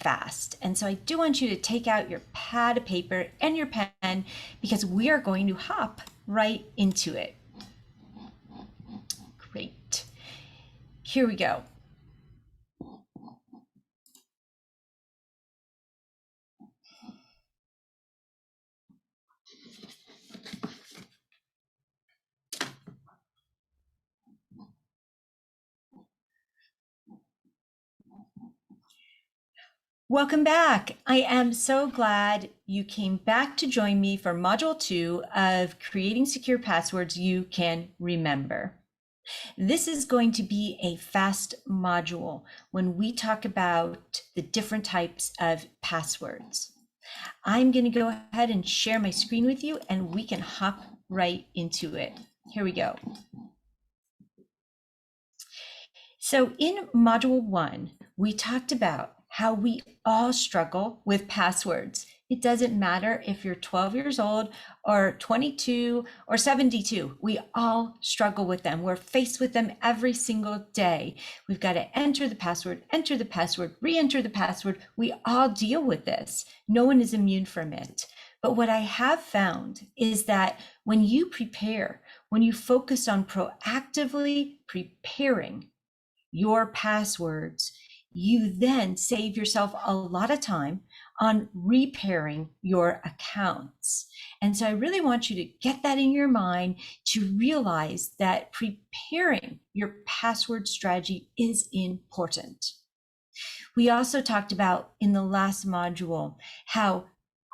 fast. And so I do want you to take out your pad of paper and your pen because we are going to hop right into it. Great. Here we go. Welcome back. I am so glad you came back to join me for Module 2 of Creating Secure Passwords You Can Remember. This is going to be a fast module when we talk about the different types of passwords. I'm going to go ahead and share my screen with you and we can hop right into it. Here we go. So in Module 1, we talked about how we all struggle with passwords. It doesn't matter if you're 12 years old or 22 or 72. We all struggle with them. We're faced with them every single day. We've got to enter the password, re-enter the password. We all deal with this. No one is immune from it. But what I have found is that when you prepare, when you focus on proactively preparing your passwords, you then save yourself a lot of time on repairing your accounts. And so I really want you to get that in your mind to realize that preparing your password strategy is important. We also talked about in the last module how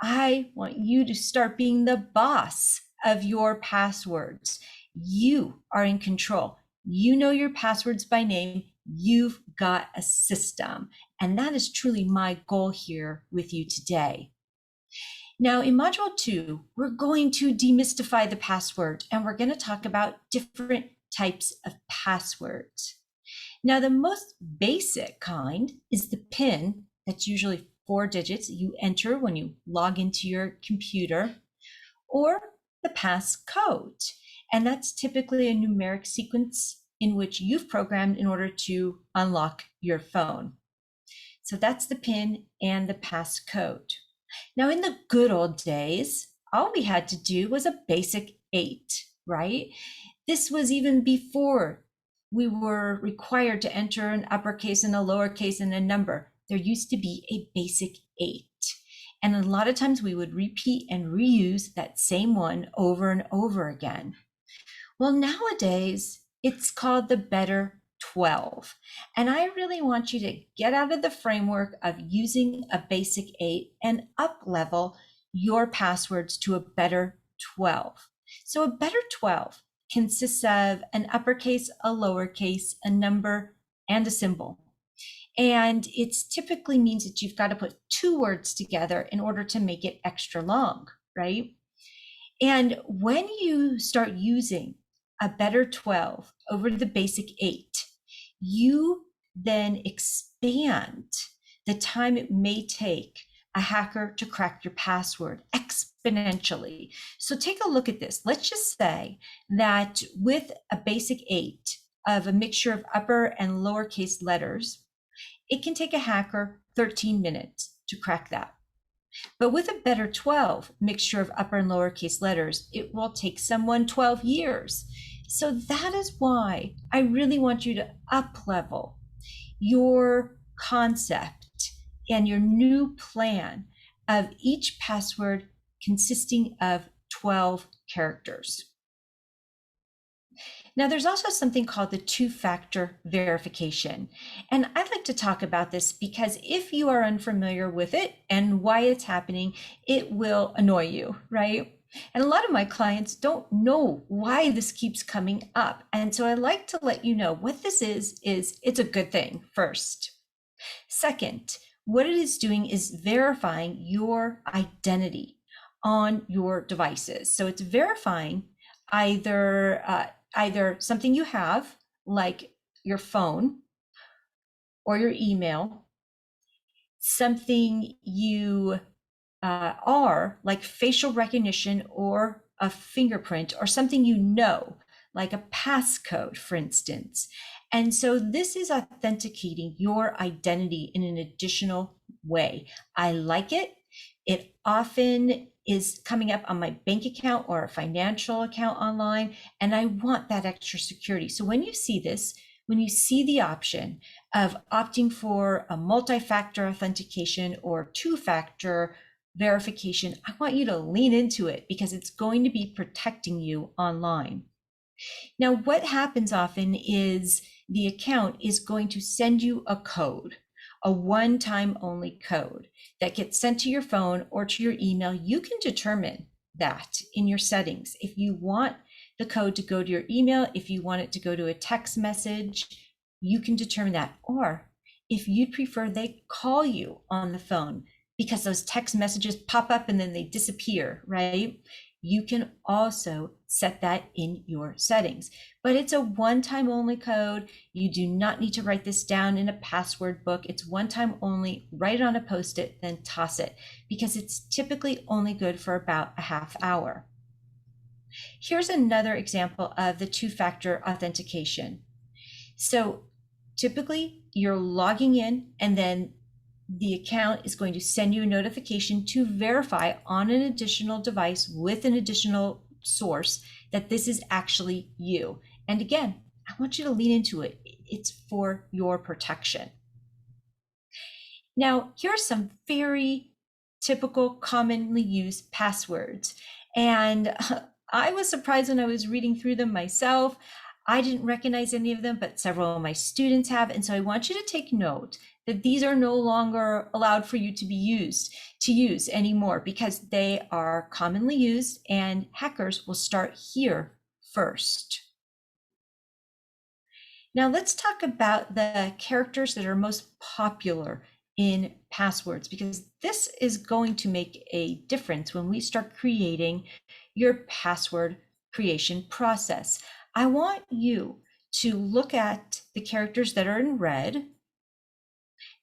I want you to start being the boss of your passwords. You are in control. You know your passwords by name. You've got a system. And that is truly my goal here with you today. Now, in Module 2, we're going to demystify the password and we're going to talk about different types of passwords. Now, the most basic kind is the PIN. That's usually 4 digits you enter when you log into your computer, or the passcode. And that's typically a numeric sequence in which you've programmed in order to unlock your phone. So that's the PIN and the passcode. Now, in the good old days, all we had to do was a basic 8, right? This was even before we were required to enter an uppercase and a lowercase and a number. There used to be a basic 8. And a lot of times we would repeat and reuse that same one over and over again. Well, nowadays, it's called the Better 12. And I really want you to get out of the framework of using a basic 8 and up level your passwords to a Better 12. So a Better 12 consists of an uppercase, a lowercase, a number, and a symbol. And it typically means that you've got to put 2 words together in order to make it extra long, right? And when you start using a Better 12 over the basic 8, you then expand the time it may take a hacker to crack your password exponentially. So take a look at this. Let's just say that with a basic 8 of a mixture of upper and lowercase letters, it can take a hacker 13 minutes to crack that. But with a Better 12 mixture of upper and lowercase letters, it will take someone 12 years. So that is why I really want you to up level your concept and your new plan of each password consisting of 12 characters. Now, there's also something called the 2-factor verification. And I'd like to talk about this because if you are unfamiliar with it and why it's happening, it will annoy you, right? And a lot of my clients don't know why this keeps coming up. And so I like to let you know what this is it's a good thing first. Second, what it is doing is verifying your identity on your devices. So it's verifying either something you have, like your phone or your email, something you are, like facial recognition or a fingerprint, or something you know, like a passcode, for instance. And so this is authenticating your identity in an additional way. I like it. It often is coming up on my bank account or a financial account online, and I want that extra security. So when you see this, when you see the option of opting for a multi-factor authentication or two-factor verification, I want you to lean into it because it's going to be protecting you online. Now, what happens often is the account is going to send you a code, a one-time only code that gets sent to your phone or to your email. You can determine that in your settings. If you want the code to go to your email, if you want it to go to a text message, you can determine that. Or if you'd prefer they call you on the phone because those text messages pop up and then they disappear, right? You can also set that in your settings, but it's a one-time only code. You do not need to write this down in a password book. It's one time only. Write it on a post-it, then toss it, because it's typically only good for about a half hour. Here's another example of the two-factor authentication. So typically you're logging in and then the account is going to send you a notification to verify on an additional device with an additional source that this is actually you. And again, I want you to lean into it. It's for your protection. Now, here are some very typical, commonly used passwords. And I was surprised when I was reading through them myself. I didn't recognize any of them, but several of my students have. And so I want you to take note that these are no longer allowed for you to use anymore because they are commonly used and hackers will start here first. Now let's talk about the characters that are most popular in passwords, because this is going to make a difference when we start creating your password creation process. I want you to look at the characters that are in red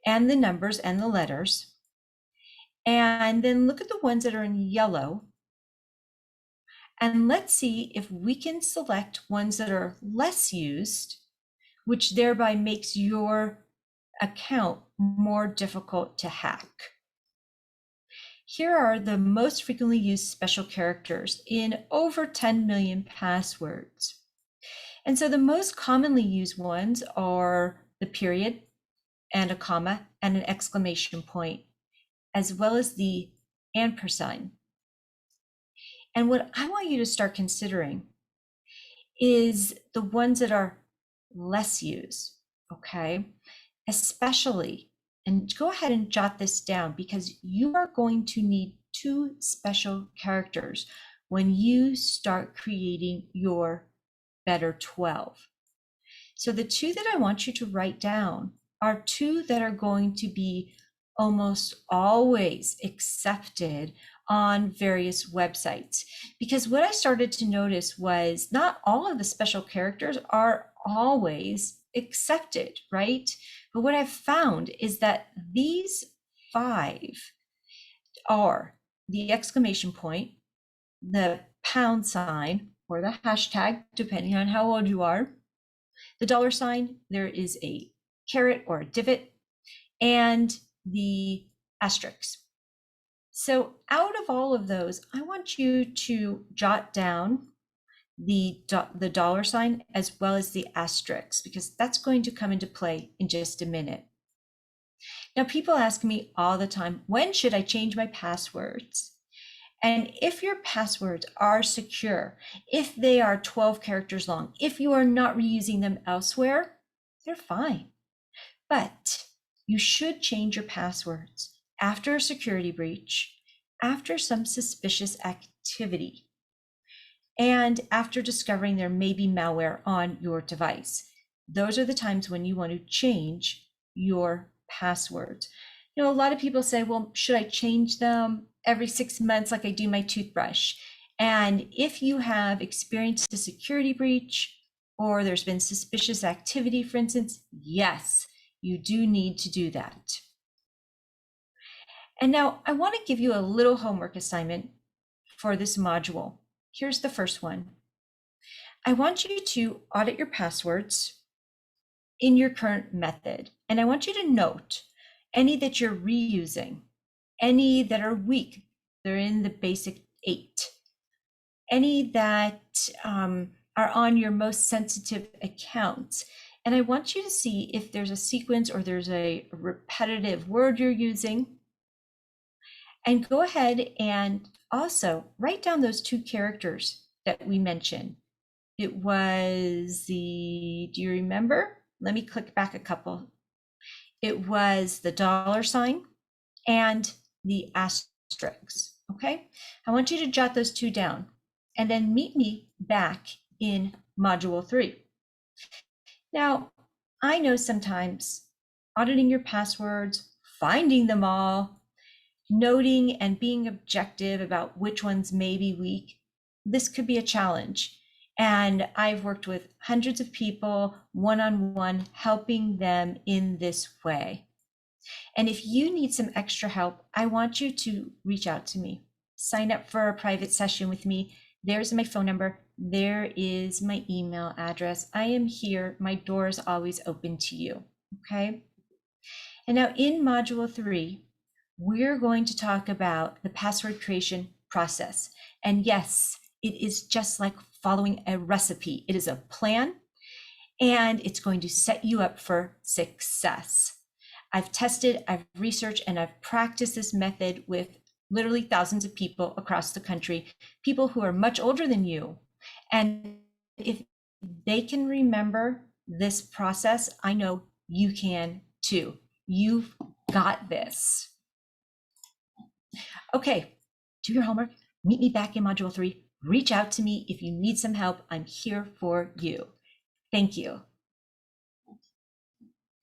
and the numbers and the letters, and then look at the ones that are in yellow. And let's see if we can select ones that are less used, which thereby makes your account more difficult to hack. Here are the most frequently used special characters in over 10 million passwords. And so the most commonly used ones are the period and a comma and an exclamation point, as well as the ampersand. And what I want you to start considering is the ones that are less used, okay? Especially, and go ahead and jot this down because you are going to need two special characters when you start creating your Better 12. So the two that I want you to write down are two that are going to be almost always accepted on various websites. Because what I started to notice was not all of the special characters are always accepted, right? But what I've found is that these 5 are the exclamation point, the pound sign, or the hashtag, depending on how old you are, the $sign, there is a caret or a divot, and the asterisk. So out of all of those, I want you to jot down the $sign as well as the asterisk, because that's going to come into play in just a minute. Now, people ask me all the time, when should I change my passwords? And if your passwords are secure, if they are 12 characters long, if you are not reusing them elsewhere, they're fine. But you should change your passwords after a security breach, after some suspicious activity, and after discovering there may be malware on your device. Those are the times when you want to change your passwords. You know, a lot of people say, well, should I change them every 6 months like I do my toothbrush? And if you have experienced a security breach or there's been suspicious activity, for instance, yes, you do need to do that. And now I want to give you a little homework assignment for this module. Here's the first one. I want you to audit your passwords in your current method. And I want you to note any that you're reusing, any that are weak, they're in the basic 8, any that are on your most sensitive accounts. And I want you to see if there's a sequence or there's a repetitive word you're using. And go ahead and also write down those 2 characters that we mentioned. It was the, do you remember? Let me click back a couple. It was the $sign and the asterisk, okay? I want you to jot those 2 down and then meet me back in module 3. Now, I know sometimes auditing your passwords, finding them all, noting and being objective about which ones may be weak, this could be a challenge. And I've worked with hundreds of people one-on-one, helping them in this way. And if you need some extra help, I want you to reach out to me. Sign up for a private session with me. There's my phone number. There is my email address. I am here. My door is always open to you. Okay. And now in module 3, we're going to talk about the password creation process. And yes, it is just like following a recipe. It is a plan, and it's going to set you up for success. I've tested, I've researched, and I've practiced this method with literally thousands of people across the country, people who are much older than you. And if they can remember this process, I know you can too. You've got this. Okay, do your homework, meet me back in module 3, reach out to me if you need some help. I'm here for you. Thank you.